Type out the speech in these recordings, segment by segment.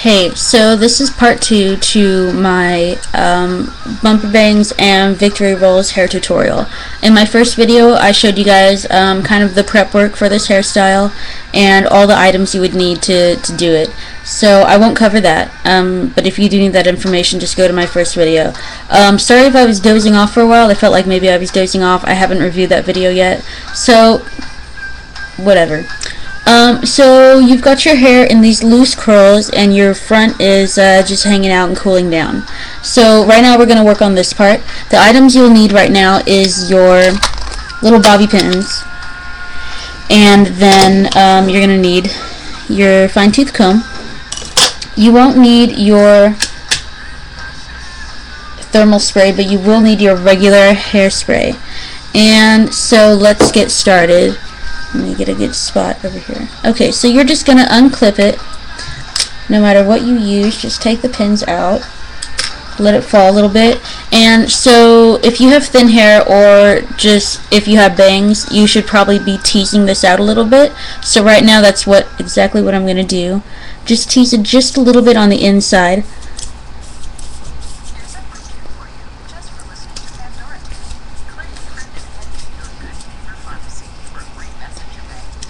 Hey, so this is part 2 to my bumper bangs and victory rolls hair tutorial. In my first video I showed you guys kind of the prep work for this hairstyle and all the items you would need to do it. So I won't cover that, but if you do need that information, just go to my first video. Sorry if I was dozing off for a while. I felt like maybe I was dozing off. I haven't reviewed that video yet, so whatever. So you've got your hair in these loose curls and your front is just hanging out and cooling down. So right now we're going to work on this part. The items you'll need right now is your little bobby pins, and then you're going to need your fine tooth comb. You won't need your thermal spray, but you will need your regular hairspray. And so let's get started. Let me get a good spot over here. Okay, so you're just going to unclip it. No matter what you use, just take the pins out. Let it fall a little bit. And so if you have thin hair or just if you have bangs, you should probably be teasing this out a little bit. So right now that's exactly what I'm going to do. Just tease it just a little bit on the inside.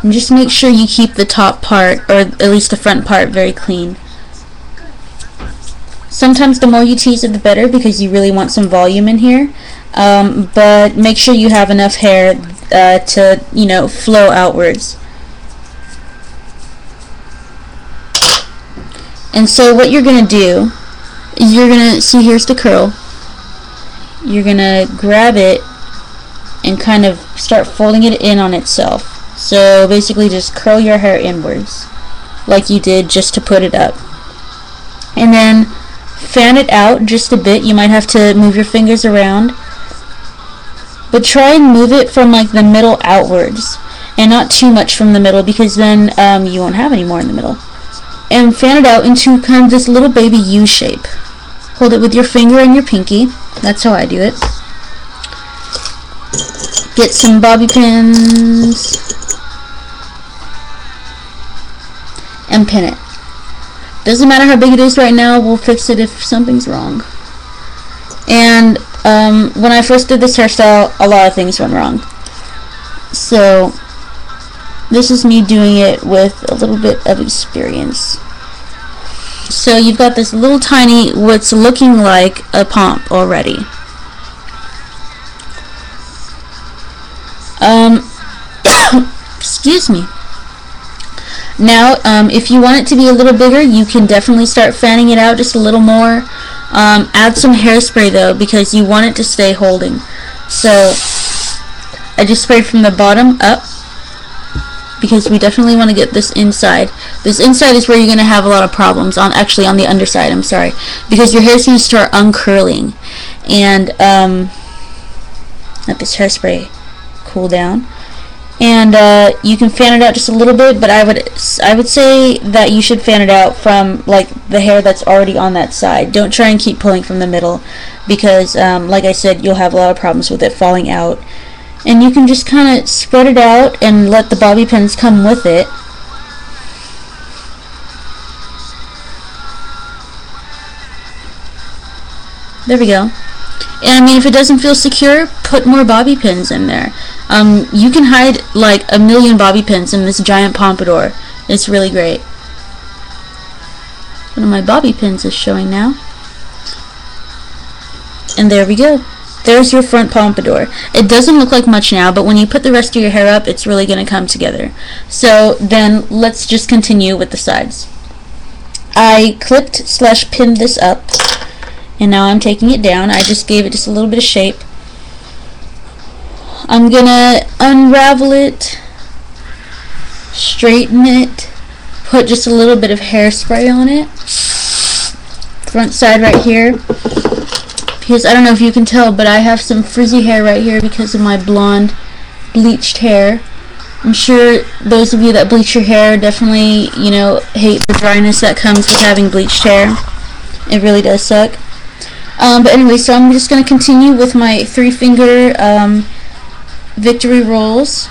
And just make sure you keep the top part, or at least the front part, very clean. Sometimes the more you tease it, the better, because you really want some volume in here. But make sure you have enough hair to, you know, flow outwards. And so what you're going to do is you're going to, see, here's the curl. You're going to grab it and kind of start folding it in on itself. So basically just curl your hair inwards like you did just to put it up. And then fan it out just a bit. You might have to move your fingers around. But try and move it from like the middle outwards and not too much from the middle, because then you won't have any more in the middle. And fan it out into kind of this little baby U shape. Hold it with your finger and your pinky. That's how I do it. Get some bobby pins and pin it. Doesn't matter how big it is right now, we'll fix it if something's wrong. And when I first did this hairstyle, a lot of things went wrong. So this is me doing it with a little bit of experience. So you've got this little tiny, what's looking like a pomp already. Excuse me. Now, if you want it to be a little bigger, you can definitely start fanning it out just a little more. Add some hairspray though, because you want it to stay holding. So I just sprayed from the bottom up, because we definitely want to get this inside. This inside is where you're going to have a lot of problems. Actually on the underside, I'm sorry, because your hair is going to start uncurling. And let this hairspray cool down. And you can fan it out just a little bit, but I would say that you should fan it out from like the hair that's already on that side. Don't try and keep pulling from the middle, because like I said, you'll have a lot of problems with it falling out. And you can just kind of spread it out and let the bobby pins come with it. There we go. And I mean, if it doesn't feel secure, put more bobby pins in there. You can hide like a million bobby pins in this giant pompadour. It's really great. One of my bobby pins is showing now. And there we go. There's your front pompadour. It doesn't look like much now, but when you put the rest of your hair up, it's really going to come together. So then let's just continue with the sides. I clipped/pinned this up. And now I'm taking it down. I just gave it just a little bit of shape. I'm gonna unravel it, straighten it, put just a little bit of hairspray on it. Front side right here. Because I don't know if you can tell, but I have some frizzy hair right here because of my blonde bleached hair. I'm sure those of you that bleach your hair definitely, you know, hate the dryness that comes with having bleached hair. It really does suck. But anyway, so I'm just going to continue with my 3-finger victory rolls.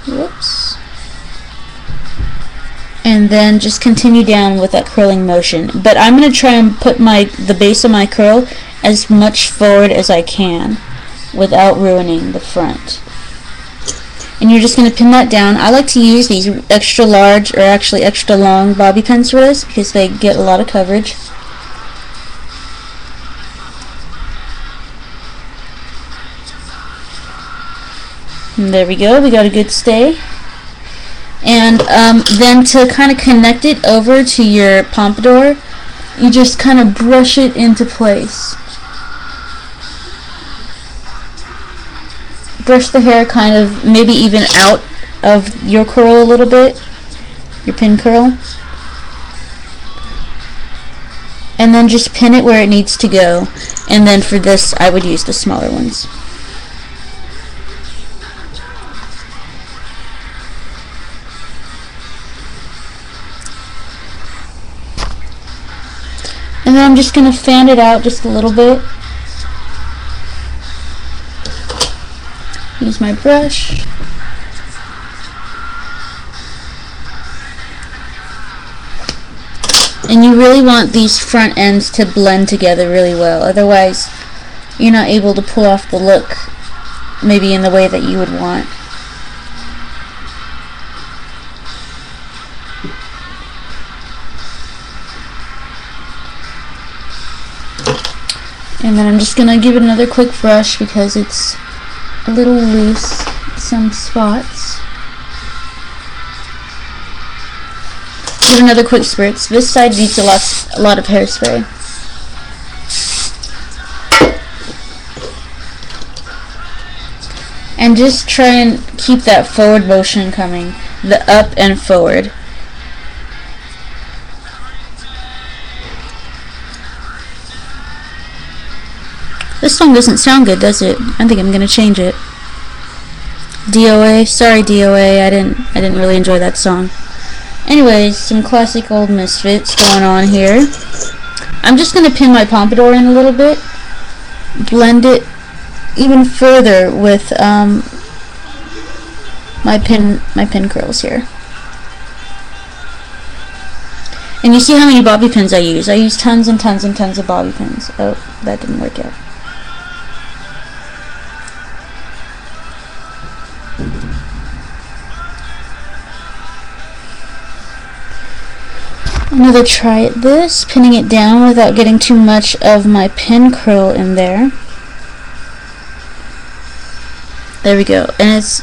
Whoops. and then just continue down with that curling motion. But I'm going to try and put the base of my curl as much forward as I can without ruining the front. And you're just going to pin that down. I like to use these extra large, or actually extra long bobby pins for this because they get a lot of coverage. And there we go, we got a good stay. And then to kind of connect it over to your pompadour, you just kind of brush it into place. Brush the hair kind of maybe even out of your curl a little bit, your pin curl. And then just pin it where it needs to go. And then for this, I would use the smaller ones. And then I'm just going to fan it out just a little bit. Use my brush. And you really want these front ends to blend together really well. Otherwise, you're not able to pull off the look maybe in the way that you would want. And then I'm just going to give it another quick brush because it's a little loose in some spots. Give it another quick spritz. This side needs a lot of hairspray. And just try and keep that forward motion coming, the up and forward. This song doesn't sound good, does it? I think I'm gonna change it. D.i.y. Sorry, D.i.y. I didn't really enjoy that song. Anyways, some classic old Misfits going on here. I'm just gonna pin my pompadour in a little bit, blend it even further with my pin curls here. And you see how many bobby pins I use. I use tons and tons and tons of bobby pins. Oh, that didn't work out. Another try at this, pinning it down without getting too much of my pin curl in there. There we go, and it's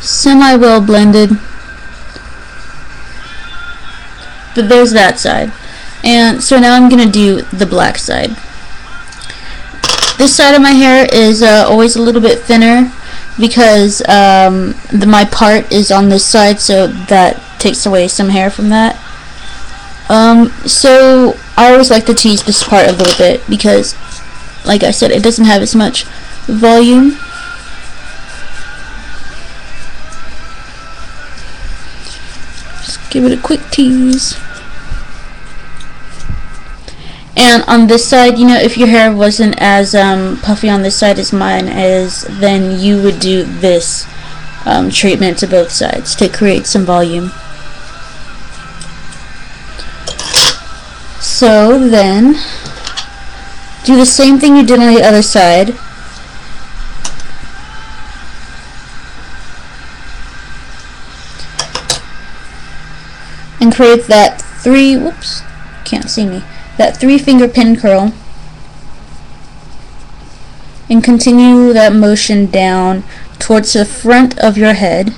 semi-well blended. But there's that side. And so now I'm going to do the black side. This side of my hair is always a little bit thinner because my part is on this side, so that takes away some hair from that. So I always like to tease this part a little bit because, like I said, it doesn't have as much volume. Just give it a quick tease. And on this side, you know, if your hair wasn't as puffy on this side as mine is, then you would do this treatment to both sides to create some volume. So then, do the same thing you did on the other side. And create that that 3-finger pin curl. And continue that motion down towards the front of your head.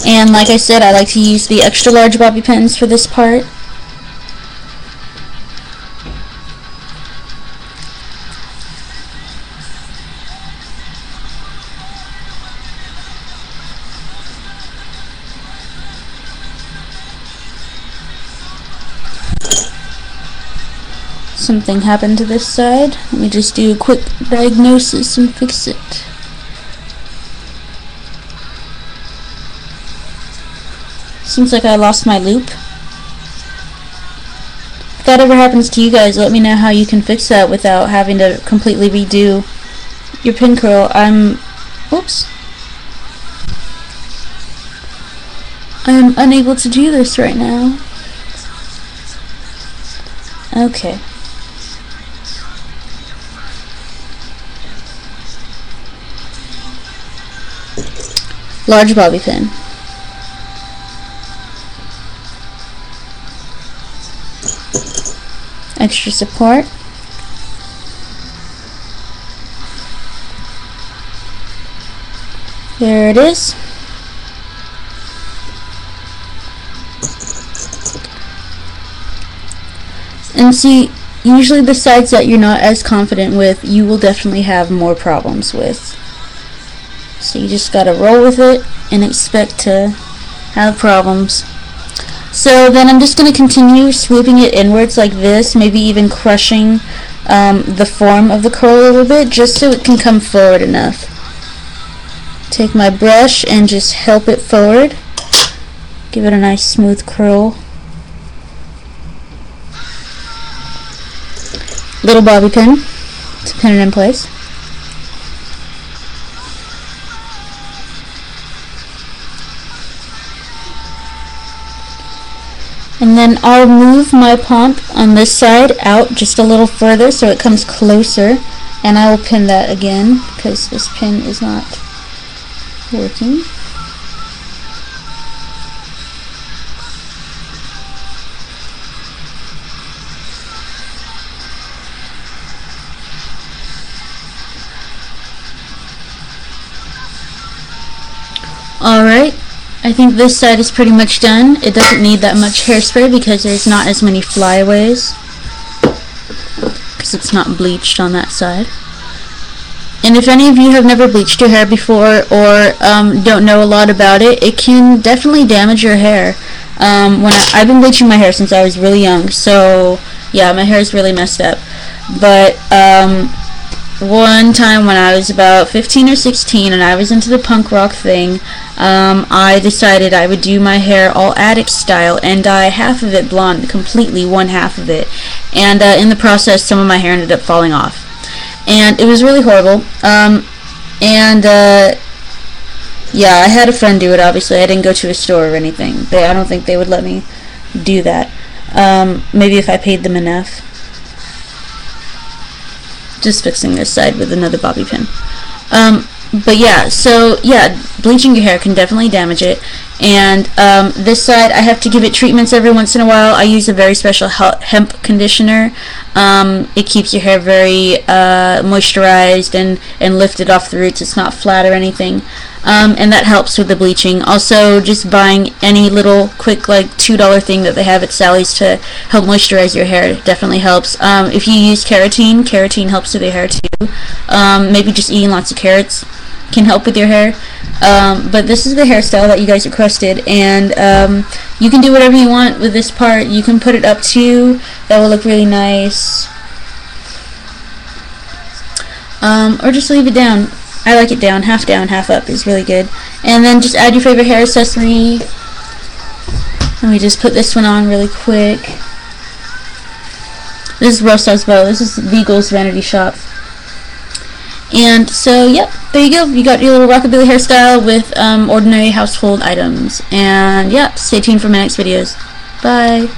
And like I said, I like to use the extra large bobby pins for this part. Something happened to this side. Let me just do a quick diagnosis and fix it. Seems like I lost my loop. that ever happens to you guys, let me know how you can fix that without having to completely redo your pin curl. Oops. I'm unable to do this right now. Okay. Large bobby pin. Extra support. There it is. And see, usually the sides that you're not as confident with, you will definitely have more problems with. So you just gotta roll with it and expect to have problems. So then I'm just going to continue swooping it inwards like this, maybe even crushing the form of the curl a little bit, just so it can come forward enough. Take my brush and just help it forward. Give it a nice smooth curl. Little bobby pin to pin it in place. And then I'll move my pomp on this side out just a little further so it comes closer, and I will pin that again because this pin is not working. Alright, I think this side is pretty much done. It doesn't need that much hairspray because there's not as many flyaways, because it's not bleached on that side. And if any of you have never bleached your hair before or don't know a lot about it, it can definitely damage your hair. I've been bleaching my hair since I was really young, so yeah, my hair is really messed up. But one time when I was about 15 or 16 and I was into the punk rock thing, I decided I would do my hair all attic style and dye half of it blonde, completely one half of it. And in the process, some of my hair ended up falling off. And it was really horrible. Yeah, I had a friend do it, obviously. I didn't go to a store or anything. I don't think they would let me do that. Maybe if I paid them enough. Just fixing this side with another bobby pin. But yeah, so yeah, bleaching your hair can definitely damage it. And this side, I have to give it treatments every once in a while. I use a very special hemp conditioner. It keeps your hair very moisturized and lifted off the roots. It's not flat or anything. And that helps with the bleaching. Also, just buying any little quick like $2 thing that they have at Sally's to help moisturize your hair definitely helps. If you use keratin helps with your hair too. Maybe just eating lots of carrots can help with your hair. But this is the hairstyle that you guys requested, and you can do whatever you want with this part. You can put it up too. That will look really nice. Or just leave it down. I like it down, half up is really good. And then just add your favorite hair accessory. Let me just put this one on really quick. This is Rosa's bow. This is Beagle's Vanity Shop. And so, yep, there you go. You got your little rockabilly hairstyle with ordinary household items. And, yep, stay tuned for my next videos. Bye.